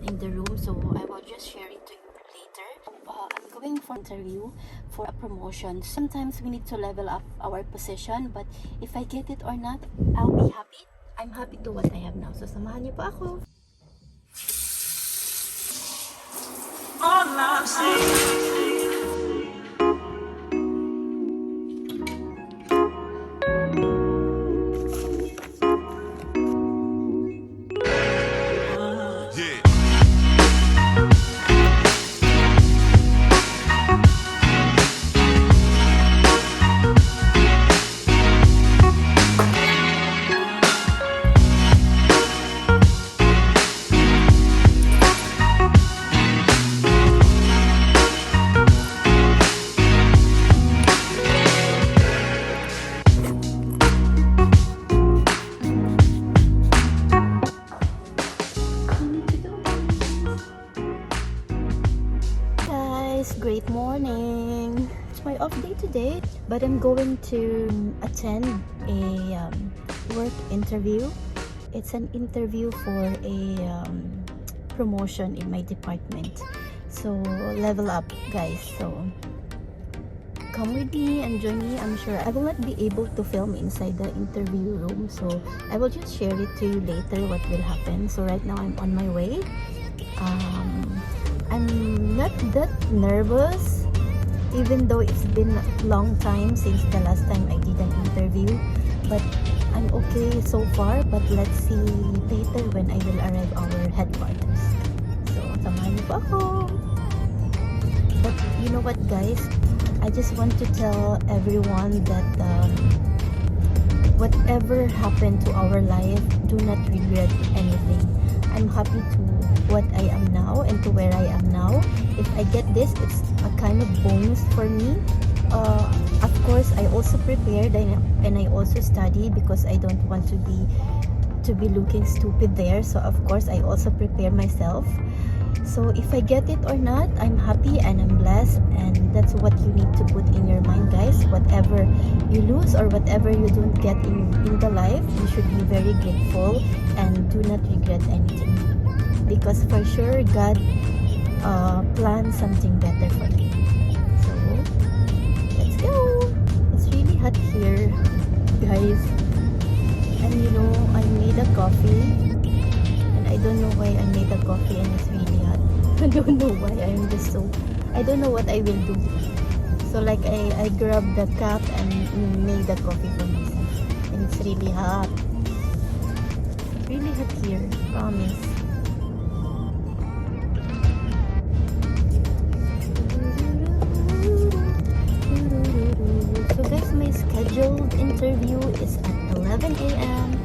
In the room, so I will just share it to you later. I'm going for interview for a promotion. Sometimes we need to level up our position, but if I get it or not, I'll be happy. I'm happy to what I have now. So samahan niyo pa ako. All I'm saying. Great morning. It's my off day today, but I'm going to attend a work interview. It's an interview for a promotion in my department. So level up, guys. So come with me and join me. I'm sure I will not be able to film inside the interview room, so I will just share it to you later what will happen. So right now I'm on my way. I'm not that nervous, even though it's been a long time since the last time I did an interview, but I'm okay so far. But let's see later when I will arrive our headquarters. So samahan niyo pa ako. But you know what, guys, I just want to tell everyone that whatever happened to our life, do not regret anything. I'm happy to what I am now and to where I am now. If I get this, it's a kind of bonus for me. Of course, I also prepared and I also studied because I don't want to be looking stupid there. So of course, I also prepare myself. So if I get it or not, I'm happy and I'm blessed, and that's what you need to put in your mind, guys. Whatever you lose or whatever you don't get in the life, you should be very grateful and do not regret anything, because for sure God plans something better for you. So let's go. It's really hot here, guys, and you know, I made a coffee. I don't know why I made a coffee and it's really hot. I don't know why. I don't know what I will do. So like I grabbed the cup and made a coffee for myself. And it's really hot. It's really hot here. Promise. So guys, my scheduled interview is at 11 a.m.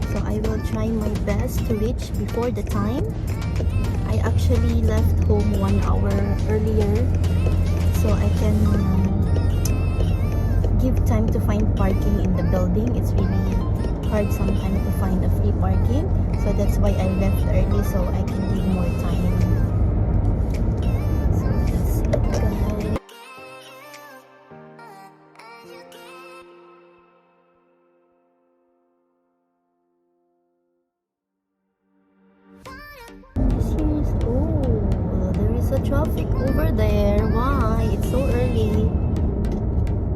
So I will try my best to reach before the time. I actually left home 1 hour earlier so I can give time to find parking in the building. It's really hard sometimes to find a free parking. So that's why I left early, so I can give more time. So that's it, guys. Traffic over there. Why? It's so early.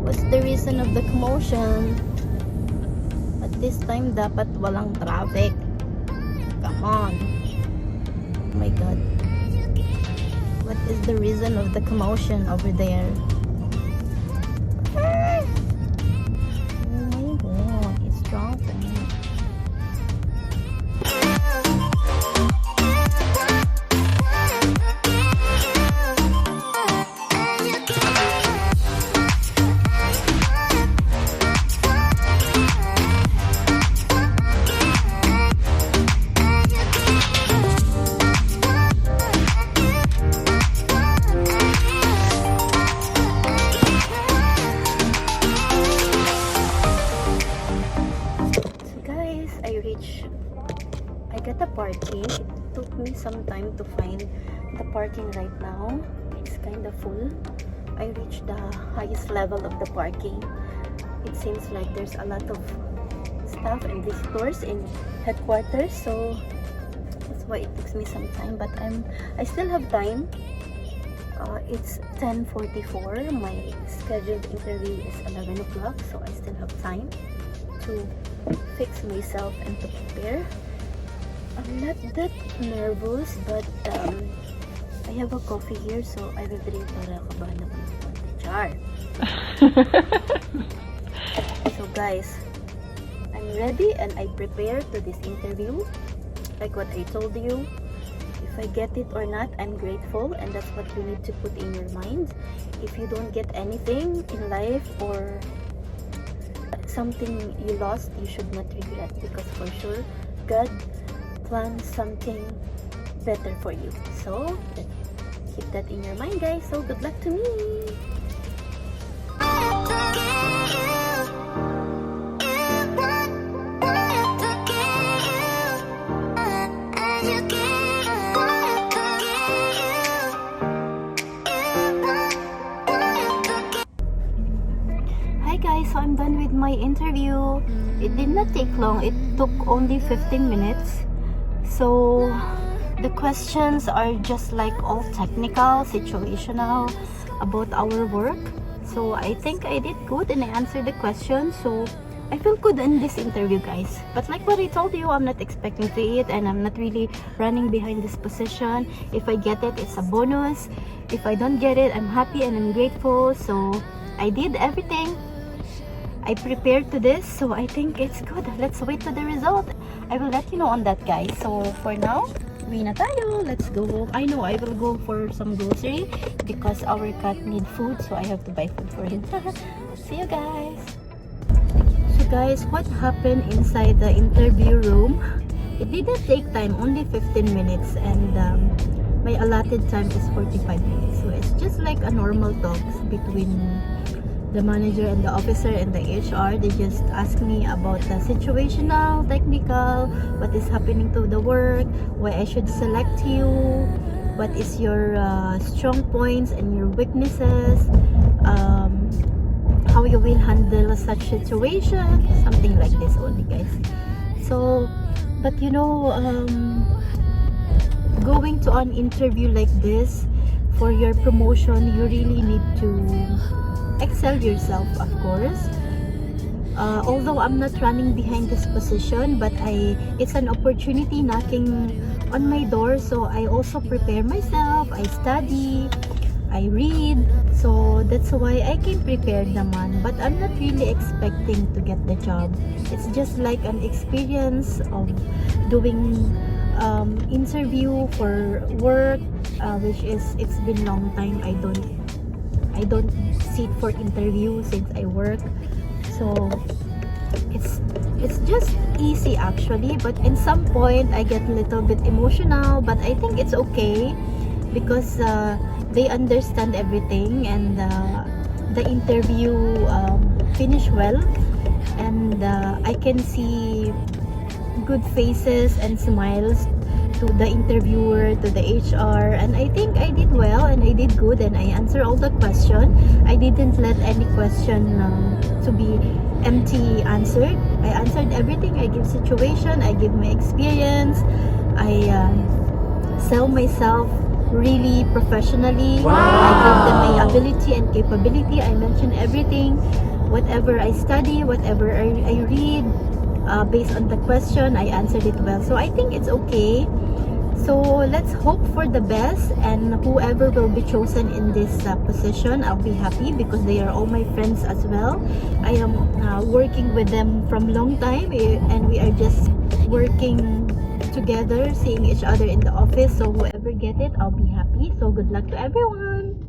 What's the reason of the commotion? At this time, dapat walang traffic. Come on. Oh my God. What is the reason of the commotion over there? Oh my God. It's traffic. at the parking. It took me some time to find the parking right now. It's kind of full. I reached the highest level of the parking. It seems like there's a lot of staff and visitors in headquarters, so that's why it takes me some time, but I still have time. It's 10:44. My scheduled interview is 11 o'clock, so I still have time to fix myself and to prepare. I'm not that nervous, but I have a coffee here, so I will drink para kabahan ako ng konti. Char! So guys, I'm ready and I prepared to this interview. Like what I told you, if I get it or not, I'm grateful, and that's what you need to put in your mind. If you don't get anything in life or something you lost, you should not regret, because for sure God plans something better for you. So keep that in your mind, guys. So good luck to me. So I'm done with my interview. It did not take long. It took only 15 minutes. So the questions are just like all technical, situational about our work. So I think I did good and I answered the questions. So I feel good in this interview, guys. But like what I told you, I'm not expecting to eat and I'm not really running behind this position. If I get it, it's a bonus. If I don't get it, I'm happy and I'm grateful. So I did everything I prepared to this, so I think it's good. Let's wait to the result. I will let you know on that, guys. So for now, uwi na tayo. Let's go home. I know I will go for some grocery because our cat need food, so I have to buy food for him. See you guys. So guys, what happened inside the interview room? It didn't take time, only 15 minutes, and my allotted time is 45 minutes. So it's just like a normal talks between the manager and the officer and the HR. They just ask me about the situational, technical, what is happening to the work, why I should select you, what is your strong points and your weaknesses, how you will handle such situation, something like this only, guys. So, but you know, going to an interview like this for your promotion, you really need to excel yourself, of course. Although I'm not running behind this position, but it's an opportunity knocking on my door, so I also prepare myself. I study, I read, so that's why I came prepared naman. But I'm not really expecting to get the job. It's just like an experience of doing interview for work, which is, it's been long time I don't sit for interview since I work, so it's just easy actually. But in some point I get a little bit emotional, but I think it's okay because they understand everything, and the interview finished well, and I can see good faces and smiles to the interviewer, to the HR, and I think I did well and I did good and I answered all the questions. I didn't let any question to be empty answered. I answered everything. I give situation, I give my experience, I sell myself really professionally. Wow. I give them my ability and capability. I mentioned everything, whatever I study, whatever I read, based on the question, I answered it well. So I think it's okay. So let's hope for the best, and whoever will be chosen in this position, I'll be happy because they are all my friends as well. I am working with them from long time, and we are just working together, seeing each other in the office. So whoever get it, I'll be happy. So good luck to everyone.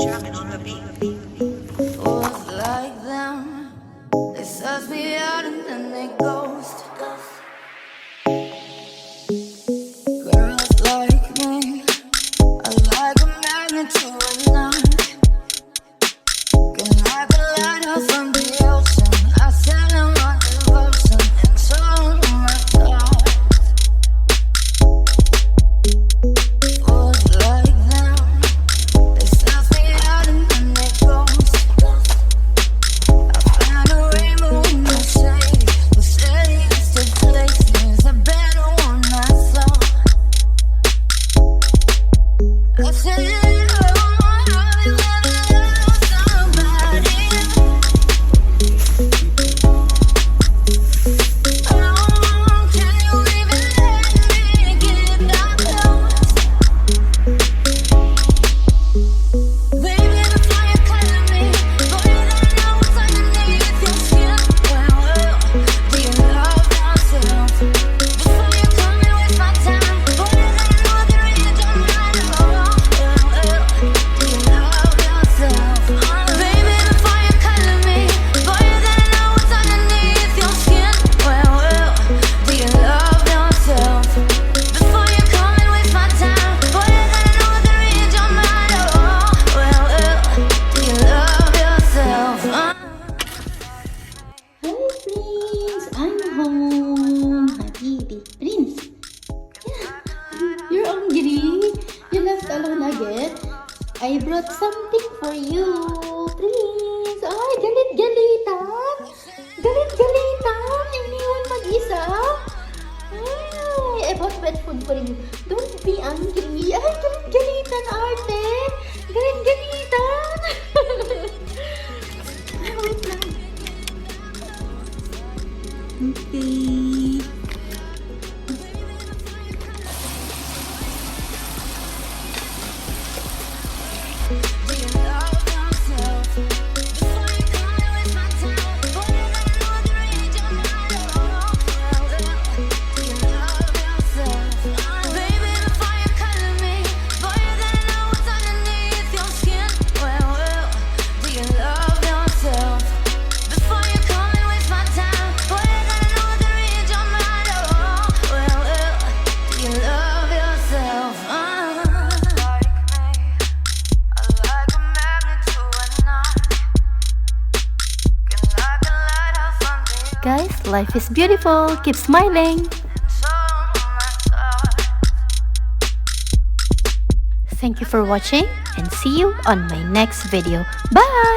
Drumming on the beat. Was like brought something for you. Please. Ay, galit-galitan. Galit-galitan. Iniwan mag-isa. Ay, I bought pet food for you. Don't be angry. Ay, galit-galitan, ate. Galit-galitan. Ay, wait lang. Okay. Guys, life is beautiful. Keep smiling. Thank you for watching and see you on my next video. Bye!